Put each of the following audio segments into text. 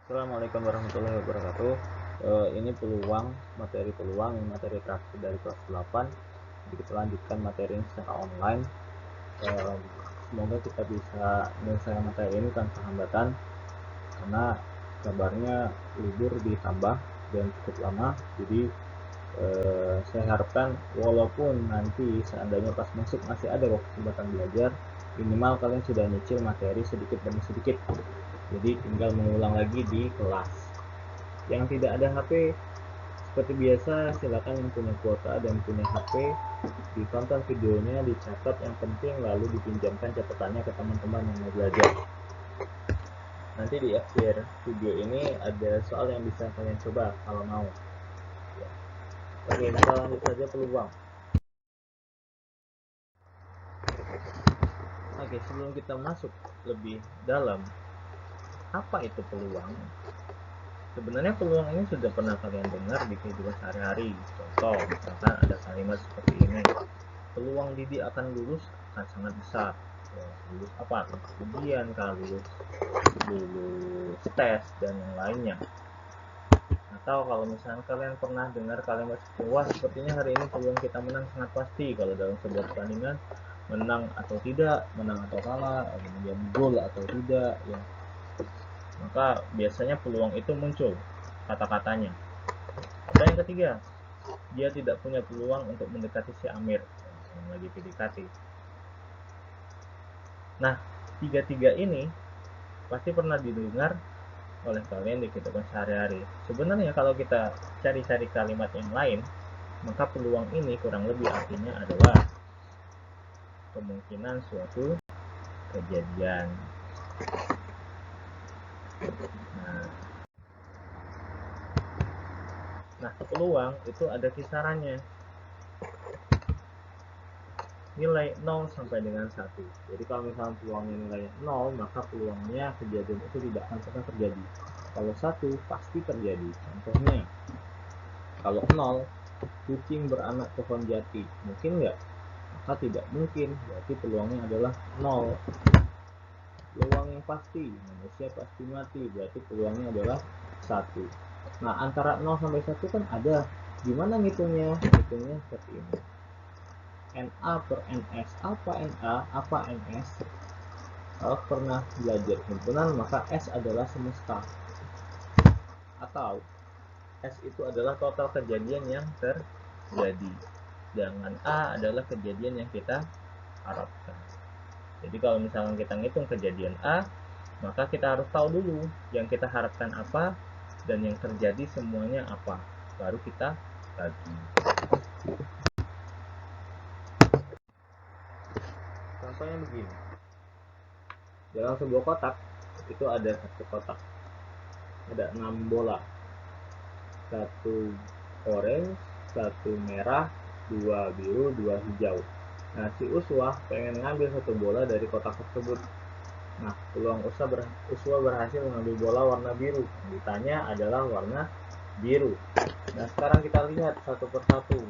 Assalamualaikum warahmatullahi wabarakatuh. Ini materi peluang terakhir dari kelas 8. Jadi kita lanjutkan materi ini secara online. Semoga kita bisa menyelesaikan materi ini tanpa hambatan, karena kabarnya libur ditambah dan cukup lama. Jadi saya harapkan walaupun nanti seandainya pas masuk masih ada kesempatan belajar, minimal kalian sudah nyicil materi sedikit demi sedikit. Jadi tinggal mengulang lagi di kelas. Yang tidak ada HP, seperti biasa, silakan yang punya kuota dan punya HP ditonton videonya, dicatat yang penting, lalu dipinjamkan catatannya ke teman-teman yang mau belajar. Nanti di akhir video ini ada soal yang bisa kalian coba kalau mau. Oke, kita lanjut saja peluang. Oke, sebelum kita masuk lebih dalam, apa itu peluang? Sebenarnya peluang ini sudah pernah kalian dengar di kehidupan sehari-hari. Contoh, misalkan ada kalimat seperti ini: peluang Didi akan lulus akan sangat besar. Lulus apa? Ujian, lulus tes, dan yang lainnya. Atau kalau misalnya kalian pernah dengar kalimat seperti, wah sepertinya hari ini peluang kita menang sangat pasti. Kalau dalam sebuah pertandingan, menang atau tidak, menang atau kalah, kemudian gol atau tidak, ya, maka biasanya peluang itu muncul kata-katanya. Atau yang ketiga, dia tidak punya peluang untuk mendekati si Amir yang lagi PDKT. Nah, tiga-tiga ini pasti pernah didengar oleh kalian di kehidupan sehari-hari. Sebenarnya kalau kita cari-cari kalimat yang lain, maka peluang ini kurang lebih artinya adalah kemungkinan suatu kejadian. Nah, peluang itu ada kisarannya. Nilai 0 sampai dengan 1. Jadi kalau misalnya peluangnya nilainya 0, maka peluangnya kejadian itu tidak akan pernah terjadi. Kalau 1, pasti terjadi. Contohnya, kalau 0, kucing beranak pohon jati. Mungkin nggak? Maka tidak mungkin. Berarti peluangnya adalah 0. Peluang yang pasti, manusia pasti mati. Berarti peluangnya adalah 1. Nah, antara 0 sampai 1 kan ada. Gimana ngitungnya? Ngitungnya seperti ini. NA per NS. Apa NA? Apa NS? Kalau pernah belajar himpunan, maka S adalah semesta. Atau S itu adalah total kejadian yang terjadi. Sedangkan A adalah kejadian yang kita harapkan. Jadi kalau misalnya kita ngitung kejadian A, maka kita harus tahu dulu yang kita harapkan apa dan yang terjadi semuanya apa. Baru kita bagi. Contohnya begini. Dalam sebuah kotak itu ada satu kotak, ada 6 bola, satu orange, satu merah, 2 biru, 2 hijau. Nah, si Uswah pengen ngambil satu bola dari kotak tersebut. Nah, peluang Uswah berhasil mengambil bola warna biru. Yang ditanya adalah warna biru. Nah, sekarang kita lihat satu persatu.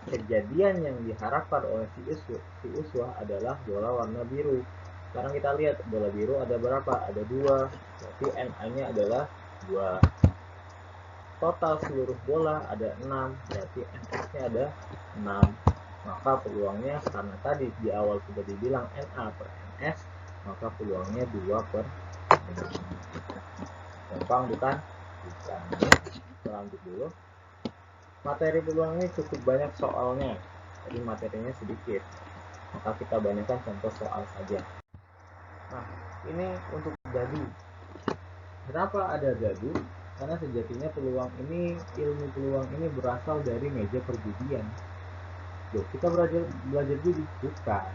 Kejadian yang diharapkan oleh si Uswah adalah bola warna biru. Sekarang kita lihat bola biru ada berapa? Ada 2. Berarti NA-nya adalah 2. Total seluruh bola ada 6. Berarti NS-nya ada 6. Maka peluangnya, karena tadi di awal sudah dibilang NA per NS, maka peluangnya 2 per 6. Gampang bukan? Bukan. Kita lanjut dulu. Materi peluang ini cukup banyak soalnya, jadi materinya sedikit, maka kita banyakkan contoh soal saja. Nah, ini untuk dadu. Kenapa ada dadu? Karena sejatinya ilmu peluang ini berasal dari meja perjudian. Kita belajar judi? Bukan.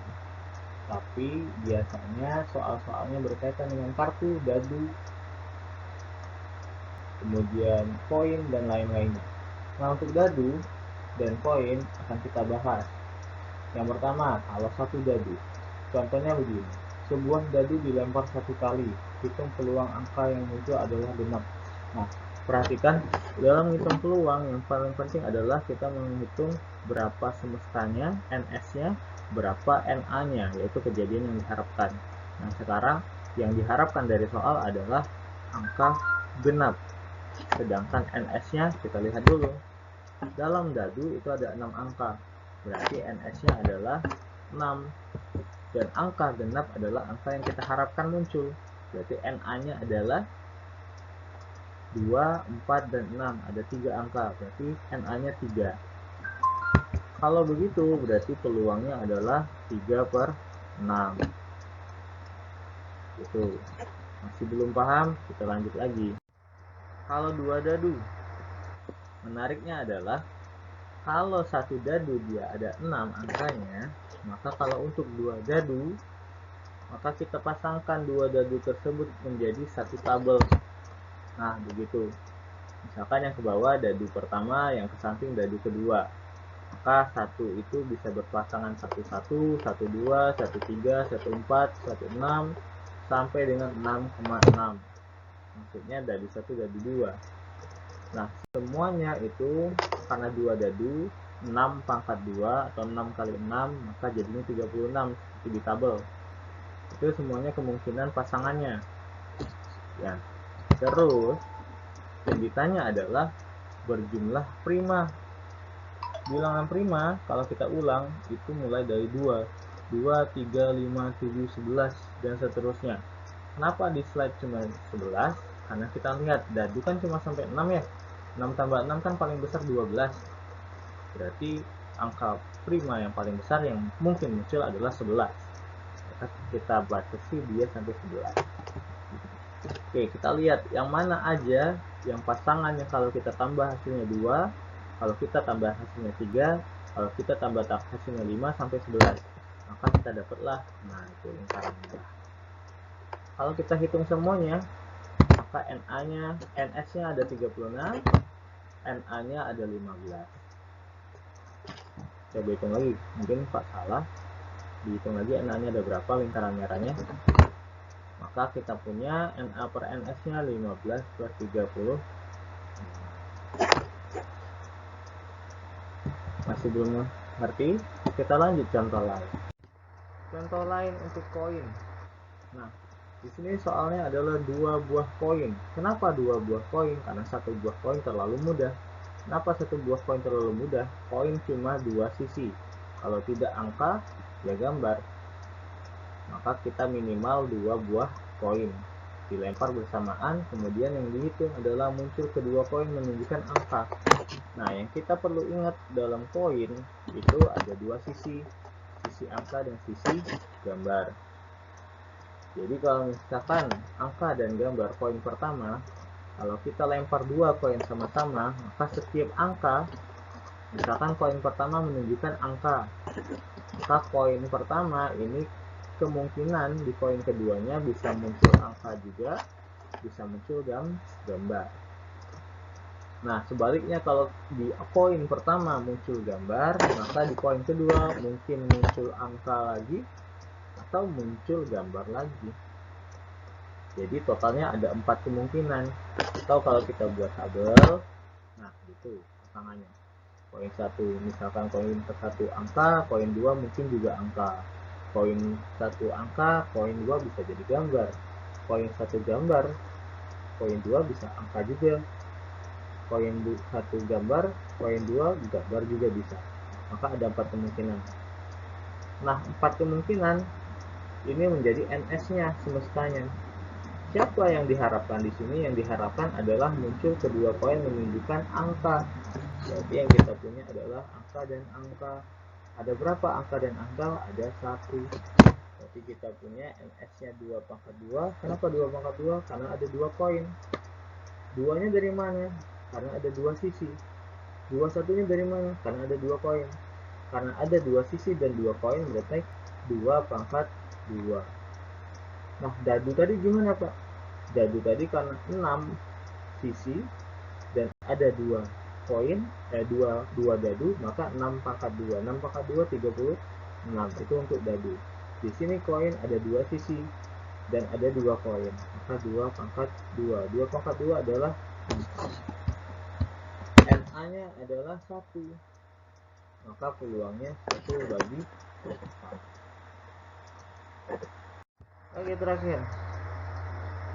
Tapi biasanya soal-soalnya berkaitan dengan kartu, dadu, kemudian koin, dan lain-lainnya. Nah, untuk dadu dan koin akan kita bahas. Yang pertama, kalau satu dadu. Contohnya begini. Sebuah dadu dilempar satu kali. Hitung peluang angka yang muncul adalah genap. Nah, perhatikan, dalam menghitung peluang yang paling penting adalah kita menghitung berapa semestanya, NS-nya, berapa NA-nya, yaitu kejadian yang diharapkan. Nah, sekarang yang diharapkan dari soal adalah angka genap. Sedangkan NS-nya kita lihat dulu. Dalam dadu itu ada 6 angka. Berarti NS-nya adalah 6. Dan angka genap adalah angka yang kita harapkan muncul. Berarti NA-nya adalah 2, 4, dan 6. Ada 3 angka. Berarti NA-nya 3. Kalau begitu, berarti peluangnya adalah 3/6. Gitu. Masih belum paham? Kita lanjut lagi. Kalau 2 dadu, menariknya adalah kalau satu dadu dia ada 6 angkanya, maka kalau untuk 2 dadu, maka kita pasangkan 2 dadu tersebut menjadi satu tabel. Nah, begitu. Misalkan yang ke bawah dadu pertama, yang ke samping dadu kedua. Maka 1 itu bisa berpasangan 11, 12, 13, 14, 16 sampai dengan 6,6. Maksudnya dadu 1, dadu 2. Nah, semuanya itu karena 2 dadu, 6 pangkat 2 atau 6 kali 6, maka jadinya 36 seperti di tabel. Itu semuanya kemungkinan pasangannya. Ya. Terus yang ditanya adalah berjumlah prima. Bilangan prima kalau kita ulang itu mulai dari 2, 3, 5, 7, 11 dan seterusnya. Kenapa di slide cuma 11? Karena kita lihat dadu kan cuma sampai 6 ya. 6 tambah 6 kan paling besar 12. Berarti angka prima yang paling besar yang mungkin muncul adalah 11. Kita batasi dia sampai 11. Oke, kita lihat yang mana aja yang pasangannya kalau kita tambah hasilnya 2, kalau kita tambah hasilnya 3, kalau kita tambah hasilnya 5 sampai 11. Maka kita dapatlah, nah itu lingkaran merah. Kalau kita hitung semuanya, maka NS-nya ada 36, NA-nya ada 15. Coba hitung lagi, mungkin Pak salah. Dihitung lagi NA-nya ada berapa lingkaran merahnya. Maka kita punya NA per NS-nya 15/30. Masih belum ngerti? Kita lanjut contoh lain. Contoh lain untuk koin. Nah, di sini soalnya adalah 2 buah koin. Kenapa 2 buah koin? Karena 1 buah koin terlalu mudah. Kenapa 1 buah koin terlalu mudah? Koin cuma 2 sisi. Kalau tidak angka, ya gambar. Maka kita minimal 2 buah koin. Dilempar bersamaan, kemudian yang dihitung adalah muncul kedua koin menunjukkan angka. Nah, yang kita perlu ingat dalam koin itu ada 2 sisi, sisi angka dan sisi gambar. Jadi kalau misalkan angka dan gambar koin pertama, kalau kita lempar 2 koin sama-sama, maka setiap angka, misalkan koin pertama menunjukkan angka, maka koin pertama ini kemungkinan di koin keduanya bisa muncul angka juga, bisa muncul gambar. Nah, sebaliknya kalau di koin pertama muncul gambar, maka di koin kedua mungkin muncul angka lagi atau muncul gambar lagi. Jadi totalnya ada 4 kemungkinan. Atau kalau kita buat tabel, nah gitu pasangannya. Koin 1 misalkan koin ke-1 angka, koin 2 mungkin juga angka. Koin 1 angka, koin 2 bisa jadi gambar. Koin 1 gambar, koin 2 bisa angka juga. Koin 1 gambar, koin 2 gambar juga bisa. Maka ada 4 kemungkinan. Nah, 4 kemungkinan ini menjadi NS-nya semestanya. Siapa yang diharapkan di sini? Yang diharapkan adalah muncul kedua koin menunjukkan angka. Berarti yang kita punya adalah angka dan angka. Ada berapa angka dan angka? Ada 1. Berarti kita punya NS-nya 2/2. Kenapa 2/2? Karena ada 2 koin. 2-nya dari mana? Karena ada 2 sisi. 2/1-nya dari mana? Karena ada 2 koin. Karena ada 2 sisi dan 2 koin, berarti 2/2. Nah, dadu tadi gimana, Pak? Dadu tadi karena 6 sisi dan ada 2 koin, 2 dadu, maka 6/2. 6/2 36. Itu untuk dadu. Di sini koin ada 2 sisi dan ada 2 koin, maka 2/2. 2/2 adalah NA-nya adalah 1. Maka peluangnya 1/4. Oke, terakhir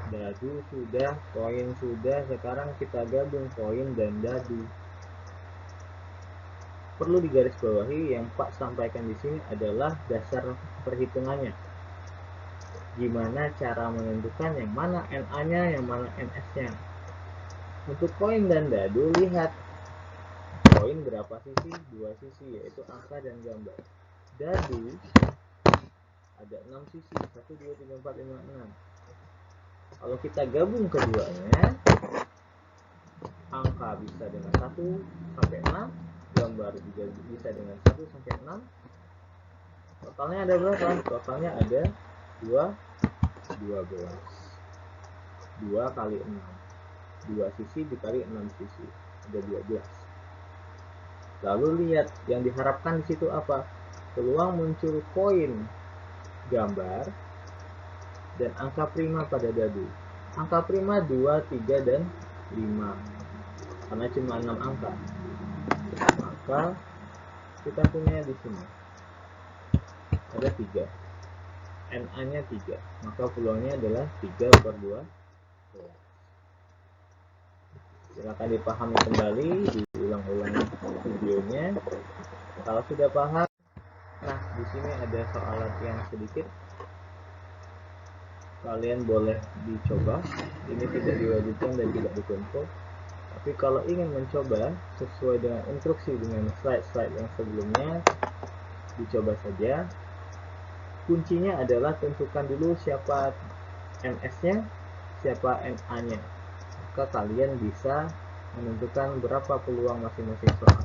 Dadu sudah, koin sudah, sekarang kita gabung koin dan dadu. Perlu digarisbawahi yang Pak sampaikan di sini adalah dasar perhitungannya. Gimana cara menentukan yang mana NA-nya, yang mana NS-nya. Untuk koin dan dadu, lihat koin berapa sisi? 2 sisi, yaitu angka dan gambar. Dadu ada 6 sisi, 1, 2, 3, 4, 5, 6. Kalau kita gabung keduanya, angka bisa dengan 1 sampai 6, gambar juga bisa dengan 1 sampai 6. Totalnya ada berapa? Totalnya ada 12. 2 kali 6. 2 sisi dikali 6 sisi, ada 12. Lalu lihat yang diharapkan di situ apa? Peluang muncul koin gambar dan angka prima pada dadu. Angka prima 2, 3, dan 5. Karena cuma 6 angka. Maka kita punya di sini ada 3. NA-nya 3. Maka peluangnya adalah 3/2. Silakan dipahami kembali, diulang-ulang videonya. Kalau sudah paham, nah di sini ada soal latihan sedikit. Kalian boleh dicoba. Ini tidak diwajibkan dan tidak dituntut. Tapi kalau ingin mencoba sesuai dengan instruksi dengan slide-slide yang sebelumnya, dicoba saja. Kuncinya adalah tentukan dulu siapa NS-nya, siapa NA-nya. Maka kalian bisa menentukan berapa peluang masing-masing soal.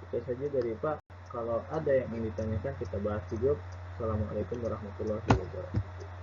Itu saja dari Pak. Kalau ada yang ingin ditanyakan, kita bahas di grup. Assalamualaikum warahmatullahi wabarakatuh.